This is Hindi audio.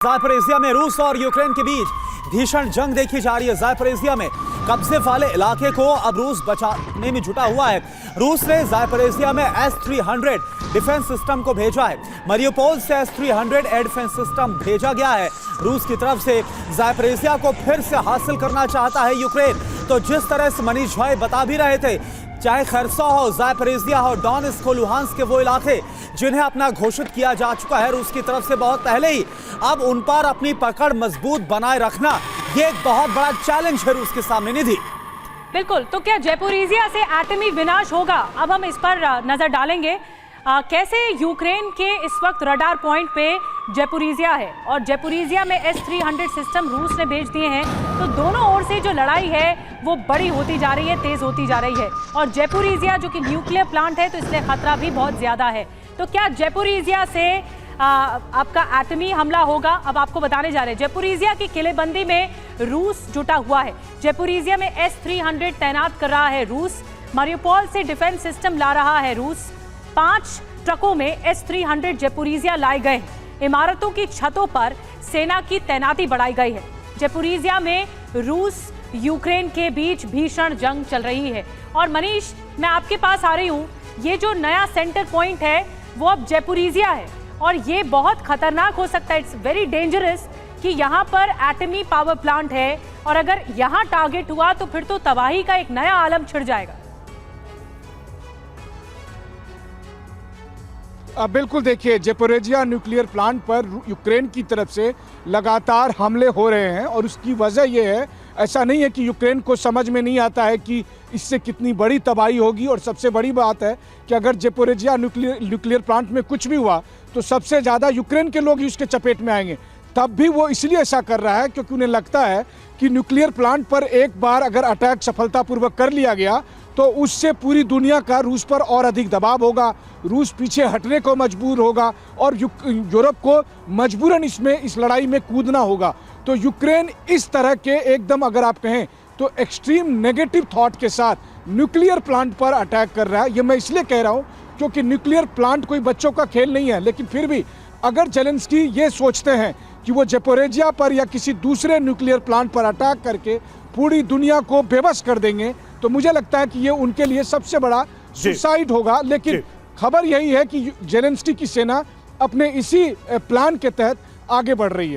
ज़ापोरिज़िया में रूस और यूक्रेन के बीच भीषण जंग देखी जा रही है। ज़ापोरिज़िया में कब्जे वाले इलाके को अब रूस बचाने में जुटा हुआ है। रूस ने ज़ापोरिज़िया में S-300 डिफेंस सिस्टम को भेजा है। मारिउपोल से S-300 एयर डिफेंस सिस्टम भेजा गया है। रूस की तरफ से ज़ापोरिज़िया को फिर से हासिल करना चाहता है यूक्रेन। तो जिस तरह से मनीष भाई बता भी रहे थे, चाहे खरसा हो, ज़ापोरिज़िया हो, डोनेत्स्क हो, लुहांस्क के वो इलाके जिन्हें अपना घोषित किया जा चुका है रूस की तरफ से बहुत पहले ही, अब उन पर अपनी पकड़ मजबूत बनाए रखना ये एक बहुत बड़ा चैलेंज है रूस के सामने। निधि, बिल्कुल, तो क्या ज़ापोरिज़िया से एटमी विनाश होगा? अब हम इस पर नजर डालेंगे। कैसे यूक्रेन के इस वक्त रडार पॉइंट पे ज़ापोरिज़िया है और ज़ापोरिज़िया में S-300 सिस्टम रूस ने भेज दिए हैं, तो दोनों ओर से जो लड़ाई है वो बड़ी होती जा रही है, तेज होती जा रही है। और ज़ापोरिज़िया जो कि न्यूक्लियर प्लांट है, तो इसलिए खतरा भी बहुत ज्यादा है। तो क्या ज़ापोरिज़िया से आपका एटमी हमला होगा? अब आपको बताने जा रहे हैं। ज़ापोरिज़िया की किलेबंदी में रूस जुटा हुआ है। ज़ापोरिज़िया में S-300 तैनात कर रहा है रूस। मारिउपोल से डिफेंस सिस्टम ला रहा है रूस। 5 ट्रकों में S-300 ज़ापोरिज़िया लाए गए। इमारतों की छतों पर सेना की तैनाती बढ़ाई गई है। ज़ापोरिज़िया में रूस यूक्रेन के बीच भीषण जंग चल रही है। और मनीष, मैं आपके पास आ रही हूँ। ये जो नया सेंटर पॉइंट है वो अब ज़ापोरिज़िया है और ये बहुत खतरनाक हो सकता है। इट्स वेरी डेंजरस कि यहाँ पर एटमी पावर प्लांट है और अगर यहाँ टारगेट हुआ तो फिर तो तबाही का एक नया आलम छिड़ जाएगा। बिल्कुल, देखिए, ज़ापोरिज़िया न्यूक्लियर प्लांट पर यूक्रेन की तरफ से लगातार हमले हो रहे हैं और उसकी वजह यह है, ऐसा नहीं है कि यूक्रेन को समझ में नहीं आता है कि इससे कितनी बड़ी तबाही होगी। और सबसे बड़ी बात है कि अगर ज़ापोरिज़िया न्यूक्लियर प्लांट में कुछ भी हुआ तो सबसे ज़्यादा यूक्रेन के लोग ही उसके चपेट में आएंगे। तब भी वो इसलिए ऐसा कर रहा है क्योंकि उन्हें लगता है कि न्यूक्लियर प्लांट पर एक बार अगर अटैक सफलतापूर्वक कर लिया गया तो उससे पूरी दुनिया का रूस पर और अधिक दबाव होगा। रूस पीछे हटने को मजबूर होगा और यूरोप को मजबूरन इस लड़ाई में कूदना होगा। तो यूक्रेन इस तरह के एकदम, अगर आप कहें तो एक्सट्रीम नेगेटिव थॉट के साथ न्यूक्लियर प्लांट पर अटैक कर रहा है। ये मैं इसलिए कह रहा हूँ क्योंकि न्यूक्लियर प्लांट कोई बच्चों का खेल नहीं है। लेकिन फिर भी अगर ज़ेलेंस्की ये सोचते हैं कि वो ज़ापोरिज़िया पर या किसी दूसरे न्यूक्लियर प्लांट पर अटैक करके पूरी दुनिया को बेबस कर देंगे, तो मुझे लगता है कि ये उनके लिए सबसे बड़ा सुसाइड होगा। लेकिन खबर यही है कि ज़ेलेंस्की की सेना अपने इसी प्लान के तहत आगे बढ़ रही है।